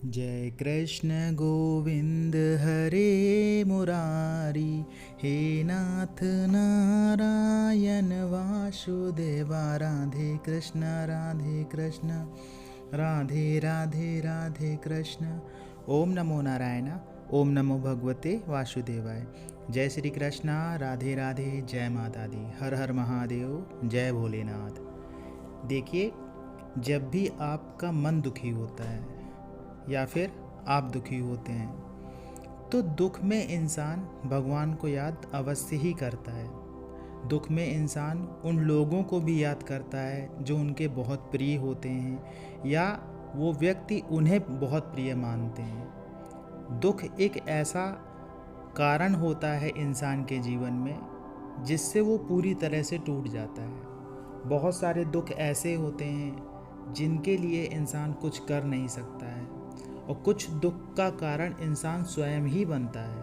जय कृष्ण गोविंद हरे मुरारी, हे नाथ नारायण वासुदेवा। राधे कृष्ण राधे कृष्ण, राधे राधे राधे कृष्ण। ओम नमो नारायण, ओम नमो भगवते वासुदेवाय। जय श्री कृष्णा, राधे राधे, जय माता दी, हर हर महादेव, जय भोलेनाथ। देखिए, जब भी आपका मन दुखी होता है या फिर आप दुखी होते हैं तो दुख में इंसान भगवान को याद अवश्य ही करता है। दुख में इंसान उन लोगों को भी याद करता है जो उनके बहुत प्रिय होते हैं या वो व्यक्ति उन्हें बहुत प्रिय मानते हैं। दुख एक ऐसा कारण होता है इंसान के जीवन में जिससे वो पूरी तरह से टूट जाता है। बहुत सारे दुख ऐसे होते हैं जिनके लिए इंसान कुछ कर नहीं सकता है, और कुछ दुख का कारण इंसान स्वयं ही बनता है,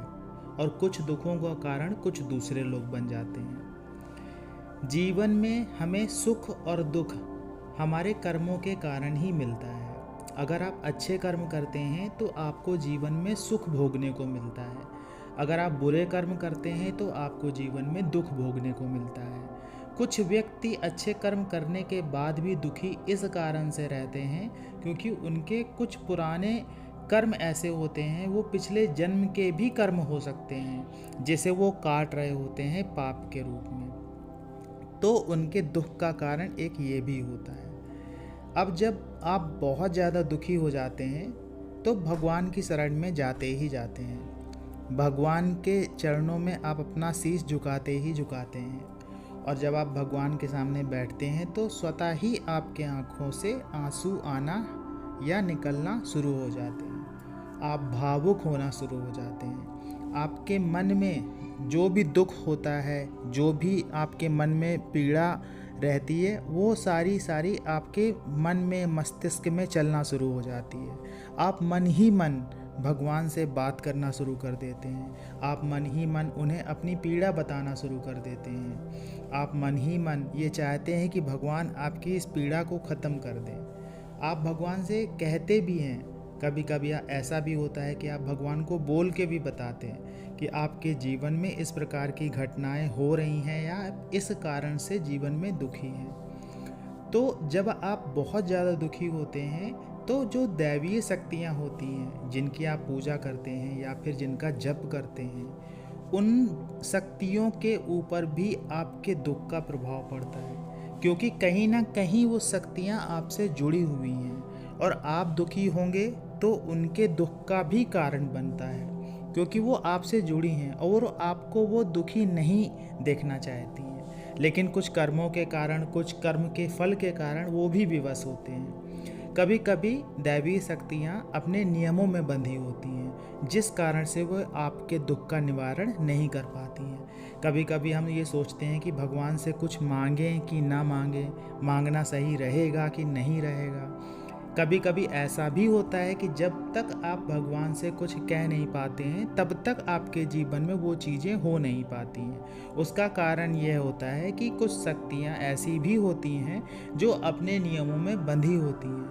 और कुछ दुखों का कारण कुछ दूसरे लोग बन जाते हैं। जीवन में हमें सुख और दुख हमारे कर्मों के कारण ही मिलता है। अगर आप अच्छे कर्म करते हैं तो आपको जीवन में सुख भोगने को मिलता है। अगर आप बुरे कर्म करते हैं तो आपको जीवन में दुख भोगने को मिलता है। कुछ व्यक्ति अच्छे कर्म करने के बाद भी दुखी इस कारण से रहते हैं क्योंकि उनके कुछ पुराने कर्म ऐसे होते हैं, वो पिछले जन्म के भी कर्म हो सकते हैं, जिसे वो काट रहे होते हैं पाप के रूप में। तो उनके दुख का कारण एक ये भी होता है। अब जब आप बहुत ज़्यादा दुखी हो जाते हैं तो भगवान की शरण में जाते ही जाते हैं। भगवान के चरणों में आप अपना शीश झुकाते ही झुकाते हैं, और जब आप भगवान के सामने बैठते हैं तो स्वतः ही आपके आँखों से आंसू आना या निकलना शुरू हो जाते हैं। आप भावुक होना शुरू हो जाते हैं। आपके मन में जो भी दुख होता है, जो भी आपके मन में पीड़ा रहती है, वो सारी आपके मन में, मस्तिष्क में चलना शुरू हो जाती है। आप मन ही मन भगवान से बात करना शुरू कर देते हैं। आप मन ही मन उन्हें अपनी पीड़ा बताना शुरू कर देते हैं। आप मन ही मन ये चाहते हैं कि भगवान आपकी इस पीड़ा को ख़त्म कर दें। आप भगवान से कहते भी हैं, कभी कभी ऐसा भी होता है कि आप भगवान को बोल के भी बताते हैं कि आपके जीवन में इस प्रकार की घटनाएं हो रही हैं या इस कारण से जीवन में दुखी हैं। तो जब आप बहुत ज़्यादा दुखी होते हैं तो जो दैवीय शक्तियाँ होती हैं, जिनकी आप पूजा करते हैं या फिर जिनका जप करते हैं, उन शक्तियों के ऊपर भी आपके दुख का प्रभाव पड़ता है, क्योंकि कहीं ना कहीं वो शक्तियाँ आपसे जुड़ी हुई हैं, और आप दुखी होंगे तो उनके दुख का भी कारण बनता है, क्योंकि वो आपसे जुड़ी हैं और आपको वो दुखी नहीं देखना चाहती हैं। लेकिन कुछ कर्मों के कारण, कुछ कर्म के फल के कारण वो भी विवश होते हैं। कभी कभी दैवीय शक्तियाँ अपने नियमों में बंधी होती हैं, जिस कारण से वो आपके दुख का निवारण नहीं कर पाती हैं। कभी कभी हम ये सोचते हैं कि भगवान से कुछ मांगें कि ना मांगें, मांगना सही रहेगा कि नहीं रहेगा। कभी कभी ऐसा भी होता है कि जब तक आप भगवान से कुछ कह नहीं पाते हैं तब तक आपके जीवन में वो चीज़ें हो नहीं पाती हैं। उसका कारण यह होता है कि कुछ शक्तियाँ ऐसी भी होती हैं जो अपने नियमों में बंधी होती हैं,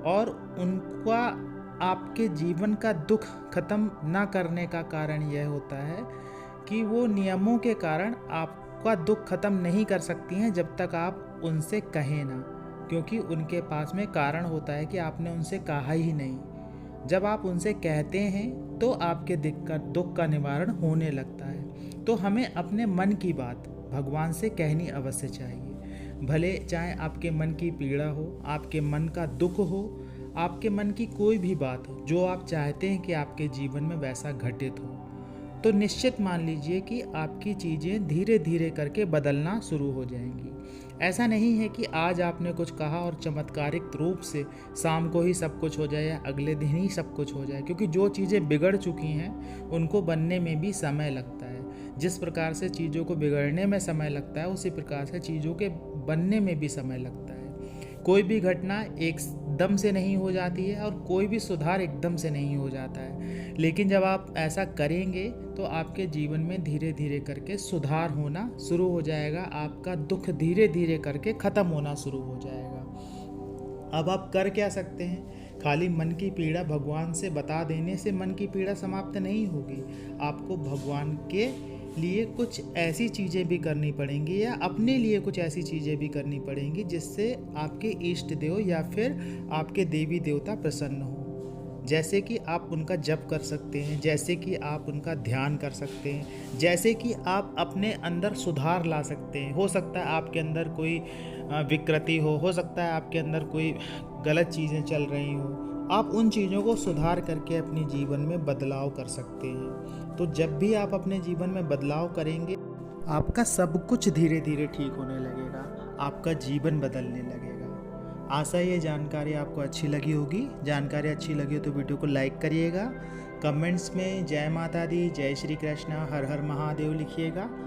और उनका आपके जीवन का दुख खत्म ना करने का कारण यह होता है कि वो नियमों के कारण आपका दुख खत्म नहीं कर सकती हैं जब तक आप उनसे कहें ना, क्योंकि उनके पास में कारण होता है कि आपने उनसे कहा ही नहीं। जब आप उनसे कहते हैं तो आपके दुख का निवारण होने लगता है। तो हमें अपने मन की बात भगवान से कहनी अवश्य चाहिए, भले चाहे आपके मन की पीड़ा हो, आपके मन का दुख हो, आपके मन की कोई भी बात हो जो आप चाहते हैं कि आपके जीवन में वैसा घटित हो, तो निश्चित मान लीजिए कि आपकी चीज़ें धीरे धीरे करके बदलना शुरू हो जाएंगी। ऐसा नहीं है कि आज आपने कुछ कहा और चमत्कारिक रूप से शाम को ही सब कुछ हो जाए या अगले दिन ही सब कुछ हो जाए, क्योंकि जो चीज़ें बिगड़ चुकी हैं उनको बनने में भी समय लगता है। जिस प्रकार से चीज़ों को बिगड़ने में समय लगता है, उसी प्रकार से चीज़ों के बनने में भी समय लगता है। कोई भी घटना एकदम से नहीं हो जाती है और कोई भी सुधार एकदम से नहीं हो जाता है, लेकिन जब आप ऐसा करेंगे तो आपके जीवन में धीरे धीरे करके सुधार होना शुरू हो जाएगा। आपका दुख धीरे धीरे करके ख़त्म होना शुरू हो जाएगा। अब आप कर क्या सकते हैं? खाली मन की पीड़ा भगवान से बता देने से मन की पीड़ा समाप्त नहीं होगी। आपको भगवान के लिए कुछ ऐसी चीज़ें भी करनी पड़ेंगी या अपने लिए कुछ ऐसी चीज़ें भी करनी पड़ेंगी जिससे आपके इष्ट देव या फिर आपके देवी देवता प्रसन्न हो। जैसे कि आप उनका जप कर सकते हैं, जैसे कि आप उनका ध्यान कर सकते हैं, जैसे कि आप अपने अंदर सुधार ला सकते हैं। हो सकता है आपके अंदर कोई विकृति हो सकता है आपके अंदर कोई गलत चीज़ें चल रही हो, आप उन चीज़ों को सुधार करके अपने जीवन में बदलाव कर सकते हैं। तो जब भी आप अपने जीवन में बदलाव करेंगे, आपका सब कुछ धीरे धीरे ठीक होने लगेगा, आपका जीवन बदलने लगेगा। आशा है ये जानकारी आपको अच्छी लगी होगी। जानकारी अच्छी लगी हो तो वीडियो को लाइक करिएगा, कमेंट्स में जय माता दी, जय श्री कृष्णा, हर हर महादेव लिखिएगा।